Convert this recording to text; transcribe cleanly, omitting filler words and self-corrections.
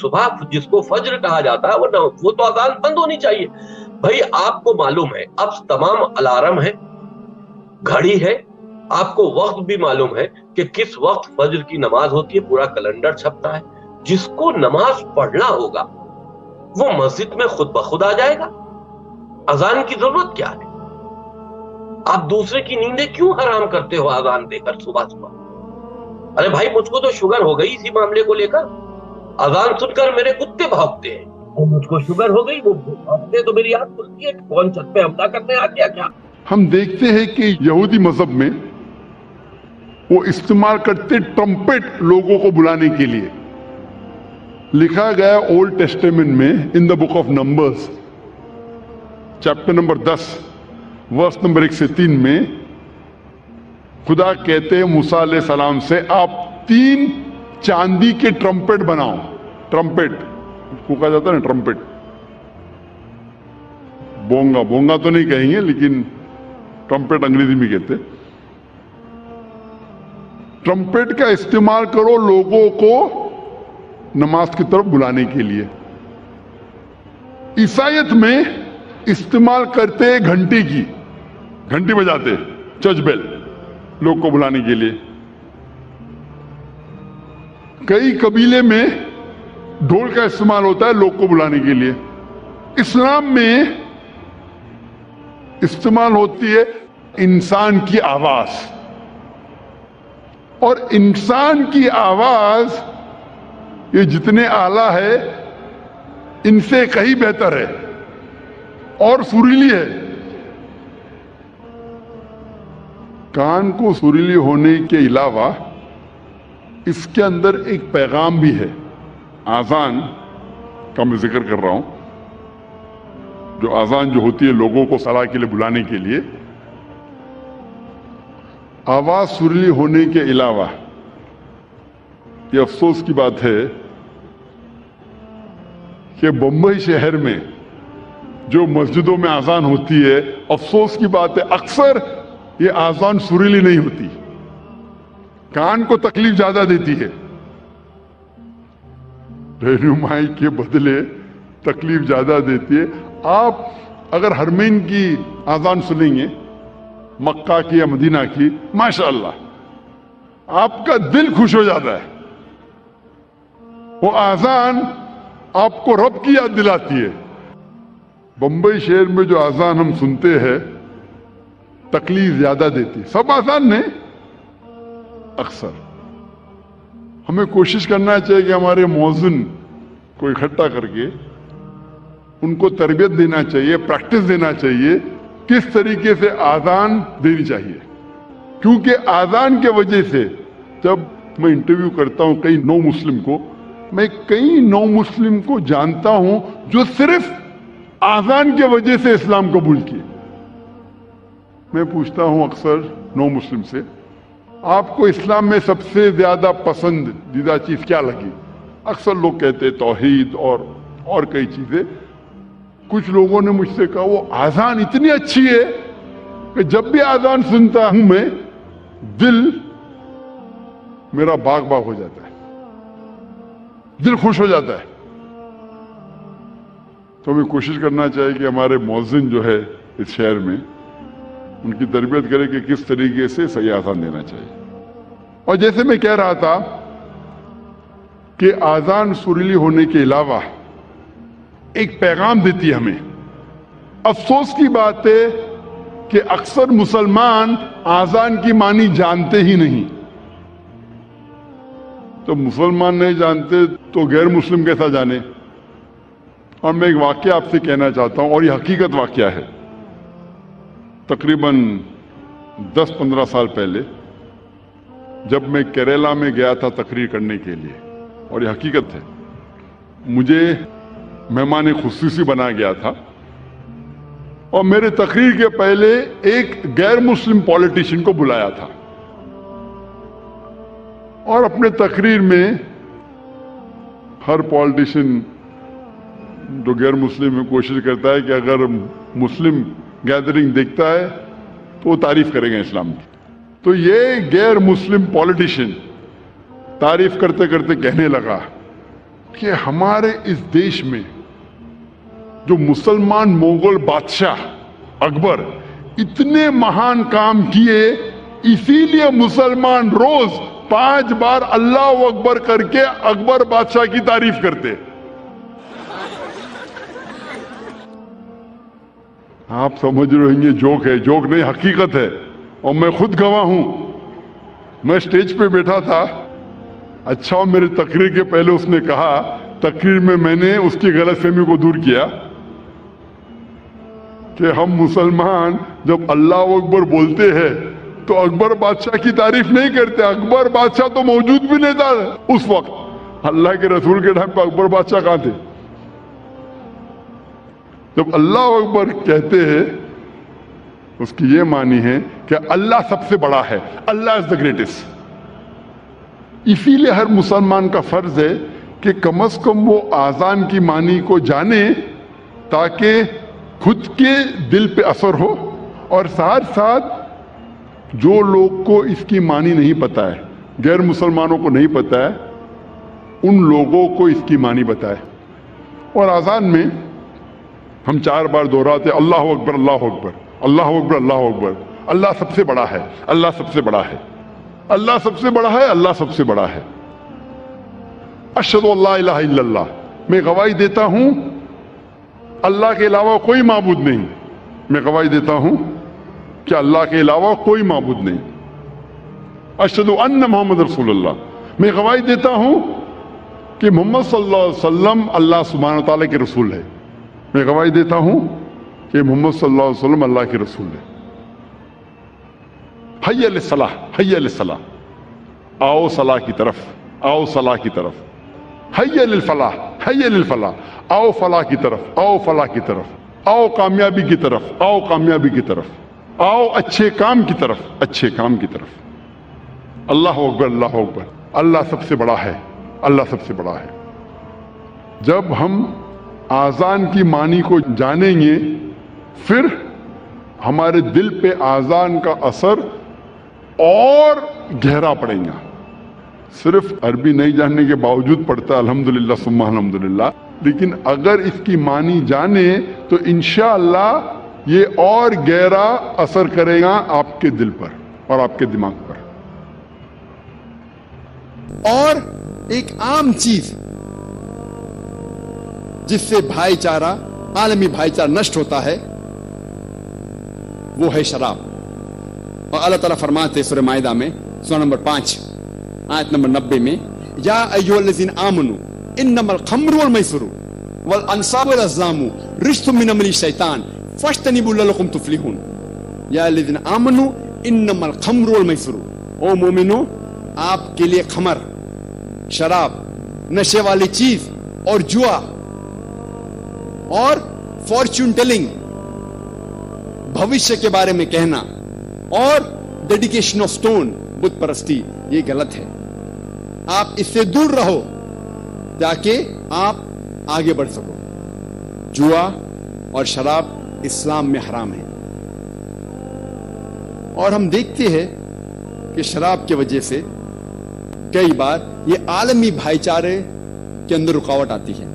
صبح جس کو فجر کہا جاتا ہے وہ تو اذان بند ہونی چاہیے. بھائی آپ کو معلوم ہے اب تمام الارم ہے، گھڑی ہے، آپ کو وقت بھی معلوم ہے کہ کس وقت فجر کی نماز ہوتی ہے، پورا کیلنڈر چھپتا ہے. جس کو نماز پڑھنا ہوگا وہ مسجد میں خود بخود آ جائے گا. اذان کی ضرورت کیا ہے؟ آپ دوسرے کی نیندیں کیوں حرام کرتے ہو اذان دے کر صبح صبح؟ ارے بھائی مجھ کو تو شوگر ہو گئی اسی معاملے کو لے کر. اذان سن کر میرے کتے بھاگتے ہیں، اور مجھ کو شوگر ہو گئی، وہ بھاگتے تو میری یاد کھلتی ہے کون چھت پہ حملہ کرنے آ گیا کیا. ہم دیکھتے ہیں کہ یہودی مذہب میں وہ استعمال کرتے ٹرمپٹ لوگوں کو بلانے کے لیے. لکھا گیا اولڈ ٹیسٹیمنٹ میں in the book of Numbers chapter number 10 verse number 1 سے 3 میں خدا کہتے ہیں موسیٰ علیہ السلام سے آپ 3 چاندی کے ٹرمپٹ بناؤ. ٹرمپٹ کو کہا جاتا ہے نا، ٹرمپٹ. بونگا تو نہیں کہیں گے لیکن ٹرمپٹ انگریزی میں کہتے. ٹرمپٹ کا استعمال کرو لوگوں کو نماز کی طرف بلانے کے لیے. عیسائیت میں استعمال کرتے گھنٹی کی، گھنٹی بجاتے چرچ بیل لوگ کو بلانے کے لیے. کئی قبیلے میں ڈھول کا استعمال ہوتا ہے لوگ کو بلانے کے لیے. اسلام میں استعمال ہوتی ہے انسان کی آواز، اور انسان کی آواز یہ جتنے اعلیٰ ہے ان سے کہیں بہتر ہے اور سریلی ہے. کان کو سریلی ہونے کے علاوہ اس کے اندر ایک پیغام بھی ہے. آذان کا میں ذکر کر رہا ہوں، جو آذان جو ہوتی ہے لوگوں کو صلاح کے لیے بلانے کے لیے. آواز سریلی ہونے کے علاوہ یہ افسوس کی بات ہے کہ بمبئی شہر میں جو مسجدوں میں آذان ہوتی ہے، افسوس کی بات ہے اکثر یہ آذان سریلی نہیں ہوتی، کان کو تکلیف زیادہ دیتی ہے. رہنمائی کے بدلے تکلیف زیادہ دیتی ہے. آپ اگر حرمین کی آذان سنیں گے، مکہ کی یا مدینہ کی، ماشاءاللہ آپ کا دل خوش ہو جاتا ہے. وہ آذان آپ کو رب کی یاد دلاتی ہے. بمبئی شہر میں جو آذان ہم سنتے ہیں تکلیف زیادہ دیتی. سب آذان نہیں، اکثر. ہمیں کوشش کرنا چاہیے کہ ہمارے مؤذن کو اکٹھا کر کے ان کو تربیت دینا چاہیے، پریکٹس دینا چاہیے کس طریقے سے آذان دینی چاہیے. کیونکہ آذان کے وجہ سے جب میں انٹرویو کرتا ہوں کئی نو مسلم کو، میں کئی نو مسلم کو جانتا ہوں جو صرف آذان کی وجہ سے اسلام قبول کیے. میں پوچھتا ہوں اکثر نو مسلم سے، آپ کو اسلام میں سب سے زیادہ پسندیدہ چیز کیا لگی؟ اکثر لوگ کہتے توحید اور کئی چیزیں. کچھ لوگوں نے مجھ سے کہا وہ آذان اتنی اچھی ہے کہ جب بھی آذان سنتا ہوں میں دل میرا باغ ہو جاتا ہے، دل خوش ہو جاتا ہے. تو ہمیں کوشش کرنا چاہیے کہ ہمارے مؤذن جو ہے اس شہر میں ان کی تربیت کرے کہ کس طریقے سے صحیح آذان دینا چاہیے. اور جیسے میں کہہ رہا تھا کہ آذان سریلی ہونے کے علاوہ ایک پیغام دیتی ہے ہمیں. افسوس کی بات ہے کہ اکثر مسلمان آذان کی معنی جانتے ہی نہیں. تو مسلمان نہیں جانتے تو غیر مسلم کیسا جانے. اور میں ایک واقعہ آپ سے کہنا چاہتا ہوں، اور یہ حقیقت واقعہ ہے. تقریباً 10-15 سال پہلے جب میں کیرلا میں گیا تھا تقریر کرنے کے لیے، اور یہ حقیقت ہے، مجھے مہمان خصوصی بنا گیا تھا، اور میرے تقریر کے پہلے ایک غیر مسلم پولیٹیشین کو بلایا تھا. اور اپنے تقریر میں ہر پولیٹیشین جو غیر مسلم میں کوشش کرتا ہے کہ اگر مسلم گیدرنگ دیکھتا ہے تو وہ تعریف کرے گا اسلام کی. تو یہ غیر مسلم پولیٹیشین تعریف کرتے کرتے کہنے لگا کہ ہمارے اس دیش میں جو مسلمان مغل بادشاہ اکبر اتنے مہان کام کیے، اسی لیے مسلمان روز 5 بار اللہ اکبر کر کے اکبر بادشاہ کی تعریف کرتے. آپ سمجھ رہے ہیں یہ جوک ہے؟ جوک نہیں، حقیقت ہے، اور میں خود گواہ ہوں. میں اسٹیج پہ بیٹھا تھا، اچھا میرے تقریر کے پہلے اس نے کہا، تقریر میں نے اس کی غلط فہمی کو دور کیا کہ ہم مسلمان جب اللہ اکبر بولتے ہیں تو اکبر بادشاہ کی تعریف نہیں کرتے. اکبر بادشاہ تو موجود بھی نہیں تھا اس وقت، اللہ کے رسول کے ٹائم پہ اکبر بادشاہ کہاں تھے؟ جب اللہ اکبر کہتے ہیں اس کی یہ معنی ہے کہ اللہ سب سے بڑا ہے، اللہ از دا گریٹسٹ. اسی لیے ہر مسلمان کا فرض ہے کہ کم از کم وہ آذان کی معنی کو جانے تاکہ خود کے دل پہ اثر ہو، اور ساتھ ساتھ جو لوگ کو اس کی معنی نہیں پتا ہے، غیر مسلمانوں کو نہیں پتا ہے، ان لوگوں کو اس کی معنی بتائے. اور آذان میں ہم 4 بار دہراتے اللہ اکبر اللہ اکبر اللہ اکبر اللہ اکبر. اللہ سب سے بڑا ہے، اللہ سب سے بڑا ہے، اللہ سب سے بڑا ہے، اللہ سب سے بڑا ہے. اشہد ان لا الہ الا اللہ، میں گواہی دیتا ہوں اللہ کے علاوہ کوئی معبود نہیں. میں گواہی دیتا ہوں کہ اللہ کے علاوہ کوئی معبود نہیں. اشہد ان محمد رسول اللہ، میں گواہی دیتا ہوں کہ محمد صلی اللہ علیہ وسلم اللہ سبحانہ وتعالی کے رسول ہے. میں گواہی دیتا ہوں کہ محمد صلی اللہ علیہ وسلم اللہ کے رسول ہے. حی علی الصلاح، حی علی الصلاح، آؤ صلاح کی طرف، آؤ صلاح کی طرف. حی علی الفلاح، حی علی الفلاح، آؤ فلاح کی طرف، آؤ فلاح کی طرف، آؤ کامیابی کی طرف، آؤ کامیابی کی طرف، آؤ اچھے کام کی طرف، اچھے کام کی طرف. اللہ اکبر اللہ اکبر. اللہ سب سے بڑا ہے، اللہ سب سے بڑا ہے. جب ہم آذان کی معنی کو جانیں گے پھر ہمارے دل پہ آذان کا اثر اور گہرا پڑے گا. صرف عربی نہیں جاننے کے باوجود پڑھتا ہے الحمدللہ ثم الحمدللہ، لیکن اگر اس کی معنی جانے تو انشاءاللہ یہ اور گہرا اثر کرے گا آپ کے دل پر اور آپ کے دماغ پر. اور ایک عام چیز جس سے بھائی چارہ، عالمی بھائی چارہ نشٹ ہوتا ہے، وہ ہے شراب. اور اللہ تعالیٰ فرماتے سورہ مائدہ میں سورہ نمبر 5 آیت نمبر 90 میں، یا ایھا الذین آمنوا انما الخمر والمیسر والانصاب والازلام رجس من عمل الشیطان فاجتنبوہ لعلکم تفلحون. یا الذین آمنوا انما الخمر والمیسر، او مومنو آپ کے لیے خمر، شراب، نشے والی چیز اور جوا اور فارچون ٹیلنگ، بھوشیہ کے بارے میں کہنا، اور ڈیڈیکیشن آف سٹون، بت پرستی، یہ غلط ہے. آپ اس سے دور رہو تاکہ آپ آگے بڑھ سکو. جوا اور شراب اسلام میں حرام ہے، اور ہم دیکھتے ہیں کہ شراب کی وجہ سے کئی بار یہ عالمی بھائی چارے کے اندر رکاوٹ آتی ہے.